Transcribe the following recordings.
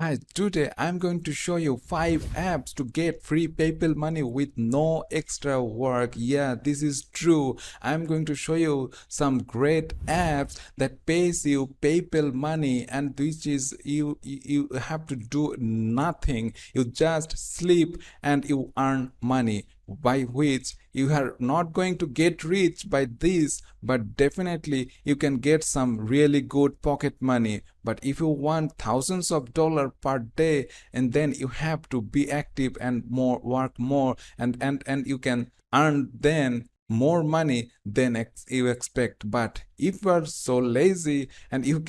Hi, today I'm going to show you 5 apps to get free PayPal money with no extra work. Yeah, this is true. I'm going to show you some great apps that pays you PayPal money, and which is you have to do nothing. You just sleep and you earn money, by which you are not going to get rich by this, but definitely you can get some really good pocket money. But if you want thousands of dollars per day, and then you have to be active and more work more, and you can earn then more money than you expect. But if you are so lazy and you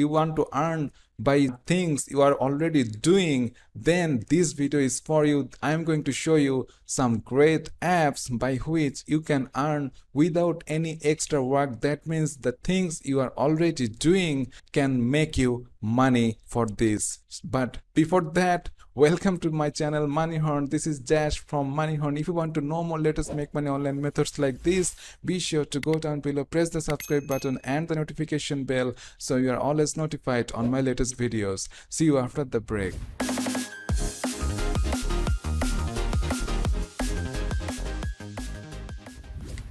want to earn by things you are already doing, then this video is for you. I'm going to show you some great apps by which you can earn without any extra work. That means the things you are already doing can make you money for this. But before that, welcome to my channel Moneyhorn. This is Jash from Moneyhorn. If you want to know more latest make money online methods like this, be sure to go down below, press the subscribe button and the notification bell so you are always notified on my latest videos. See you after the break.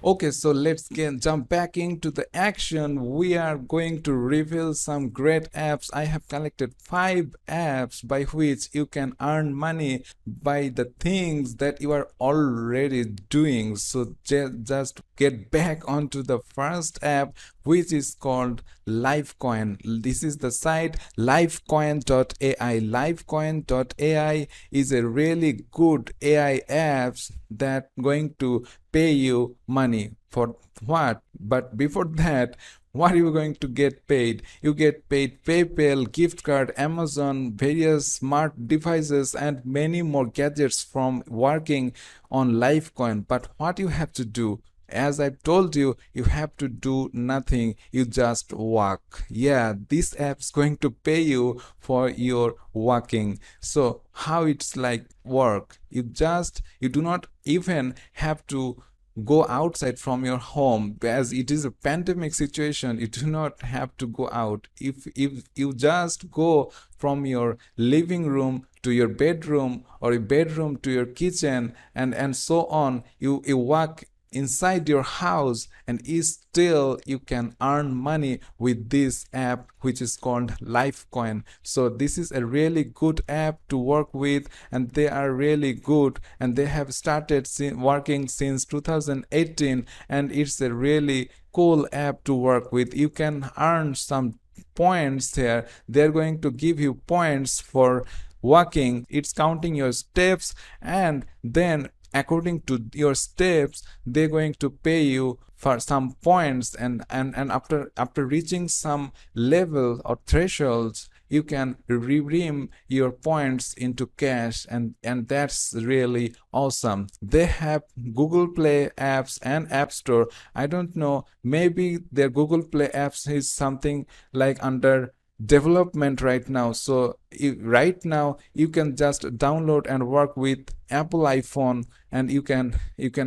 Okay, so let's jump back into the action. We are going to reveal some great apps. I have collected 5 apps by which you can earn money by the things that you are already doing. So just get back onto the first app, which is called Lifecoin. This is the site lifecoin.ai. Lifecoin.ai is a really good AI apps that going to pay you money. For what? But before that, what are you going to get paid? You get paid PayPal, gift card, Amazon, various smart devices, and many more gadgets from working on Lifecoin. But what you have to do, as I told you, you have to do nothing. You just work. Yeah, this app's going to pay you for your working. So how it's like work? You do not even have to go outside from your home, as it is a pandemic situation. You do not have to go out. If you just go from your living room to your bedroom, or a bedroom to your kitchen, and so on, you walk inside your house, and still you can earn money with this app, which is called Lifecoin. So this is a really good app to work with, and they are really good, and they have started working since 2018, and it's a really cool app to work with. You can earn some points there. They're going to give you points for walking. It's counting your steps, and then according to your steps, they're going to pay you for some points, and after reaching some level or thresholds, you can redeem your points into cash, and that's really awesome. They have Google Play apps and App Store. I don't know, maybe their Google Play apps is something like under development right now. So right now you can just download and work with Apple iPhone, and you can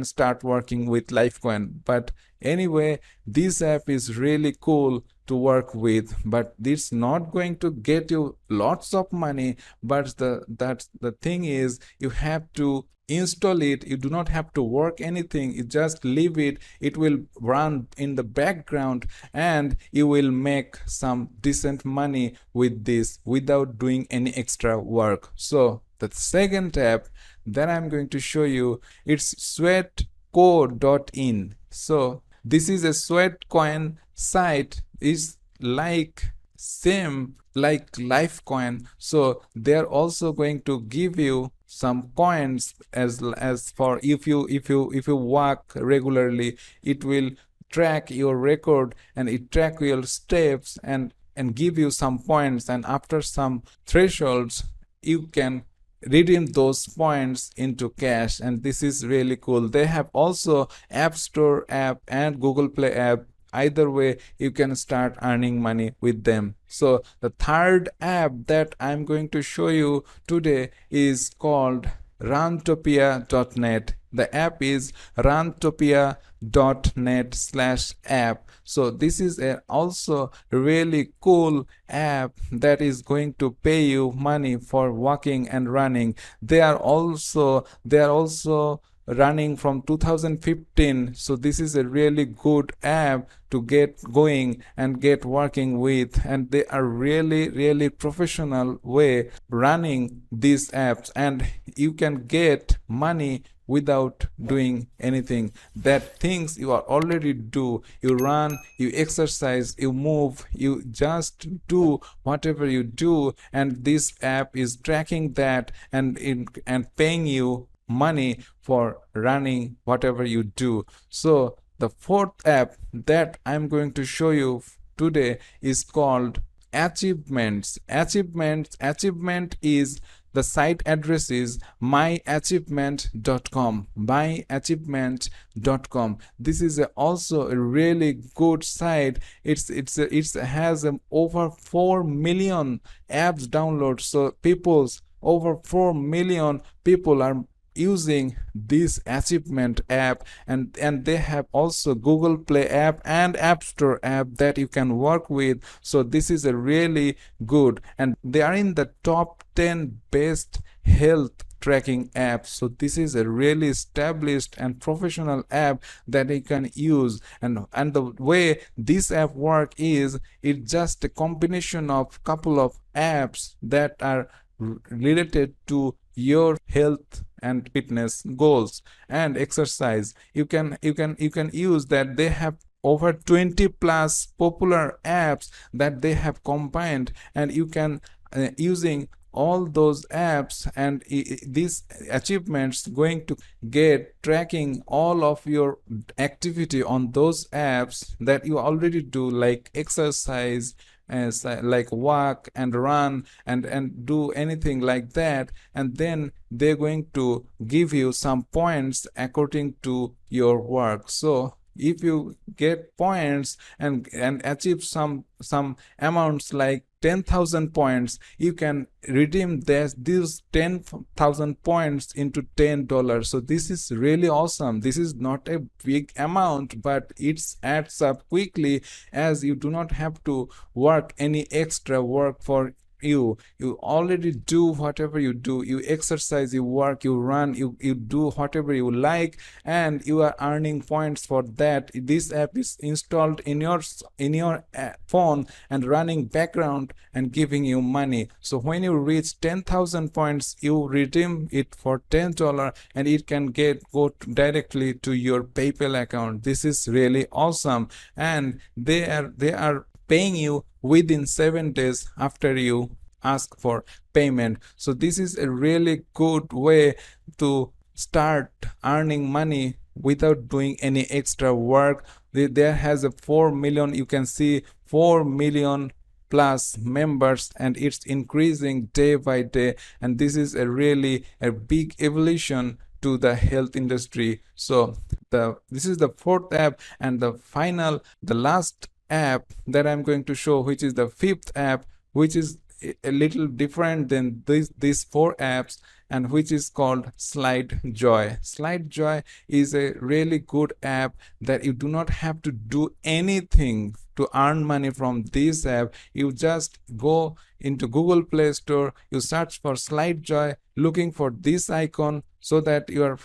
start working with Lifecoin. But anyway, this app is really cool to work with, but it's not going to get you lots of money. But the thing is, you have to install it. You do not have to work anything. You just leave it. It will run in the background, and you will make some decent money with this without doing any extra work. So the second app that I'm going to show you, it's Sweatco.in. So this is a Sweatcoin site. Is like same like Lifecoin. So they're also going to give you some coins as for if you walk regularly. It will track your record, and it track your steps, and give you some points, and after some thresholds you can redeem those points into cash, and this is really cool. They have also App Store app and Google Play app. Either way, you can start earning money with them. So the third app that I'm going to show you today is called Rantopia.net. The app is rantopia.net/app. So this is also a really cool app that is going to pay you money for walking and running. They are also running from 2015, so this is a really good app to get going and get working with, and they are really professional way running these apps, and you can get money without doing anything. That things you are already do, you run, you exercise, you move, you just do whatever you do, and this app is tracking that and paying you money for running whatever you do. So the fourth app that I'm going to show you today is called Achievements. Achievement is, the site address is myachievement.com. This is also a really good site. It has over 4 million apps downloads. So over 4 million people are using this achievement app, and they have also Google Play app and App Store app that you can work with. So this is a really good, and they are in the top 10 best health tracking apps. So this is a really established and professional app that you can use, and the way this app work is, it's just a combination of couple of apps that are related to your health and fitness goals and exercise. You can use that. They have over 20 plus popular apps that they have combined, and you can using all those apps, and these achievements going to get tracking all of your activity on those apps that you already do, like exercise, as like walk and run and do anything like that, and then they're going to give you some points according to your work. So if you get points and achieve some amounts like 10,000 points, you can redeem these 10,000 points into $10. So this is really awesome. This is not a big amount, but it adds up quickly, as you do not have to work any extra work for you already do whatever you do. You exercise, you work, you run, you do whatever you like, and you are earning points for that. This app is installed in your phone and running background and giving you money. So when you reach 10,000 points, you redeem it for $10, and it can go directly to your PayPal account. This is really awesome, and they are paying you within 7 days after you ask for payment. So this is a really good way to start earning money without doing any extra work. There has a 4 million, you can see 4 million plus members, and it's increasing day by day, and this is a big evolution to the health industry. So this is the fourth app, and the last app that I'm going to show, which is the fifth app, which is a little different than these four apps, and which is called SlideJoy. SlideJoy is a really good app that you do not have to do anything to earn money from this app. You just go into Google Play Store, you search for SlideJoy, looking for this icon, so that you're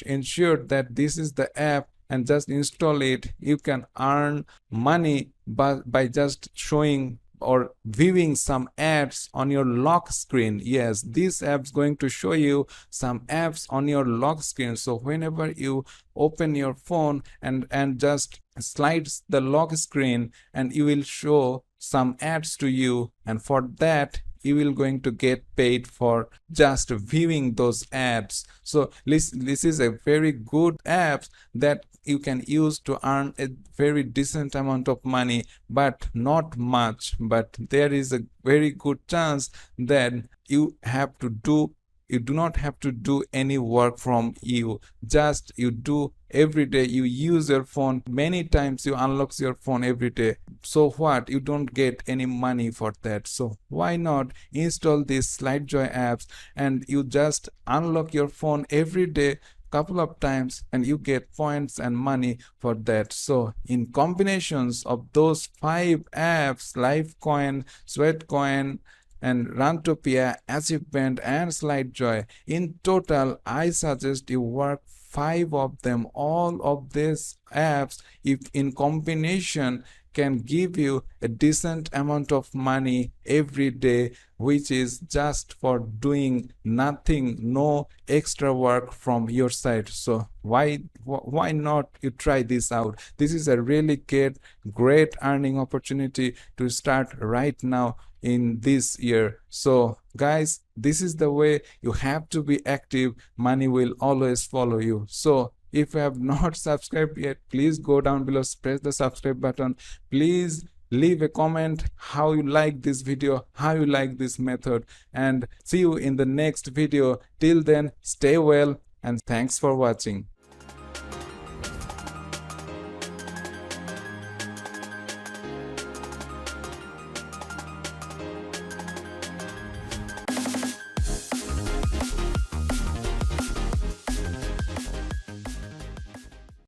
ensured that this is the app, and just install it. You can earn money by just showing or viewing some ads on your lock screen. Yes, this app is going to show you some apps on your lock screen. So whenever you open your phone and just slides the lock screen, and you will show some ads to you, and for that you will going to get paid for just viewing those ads. So this is a very good app that you can use to earn a very decent amount of money, but not much. But there is a very good chance that you do not have to do any work from you. Just you do every day. You use your phone many times, you unlock your phone every day. So what? You don't get any money for that. So why not install these SlideJoy apps, and you just unlock your phone every day, couple of times and you get points and money for that. So in combinations of those 5 apps, Lifecoin, Sweatcoin, and Rantopia, Achievement, and SlideJoy, in total, I suggest you work 5 of them. All of these apps, if in combination, can give you a decent amount of money every day, which is just for doing nothing, no extra work from your side. So why not you try this out? This is a really great earning opportunity to start right now in this year. So guys, this is the way. You have to be active. Money will always follow you. So if you have not subscribed yet, please go down below, press the subscribe button. Please leave a comment how you like this video, how you like this method, and see you in the next video. Till then, stay well and thanks for watching.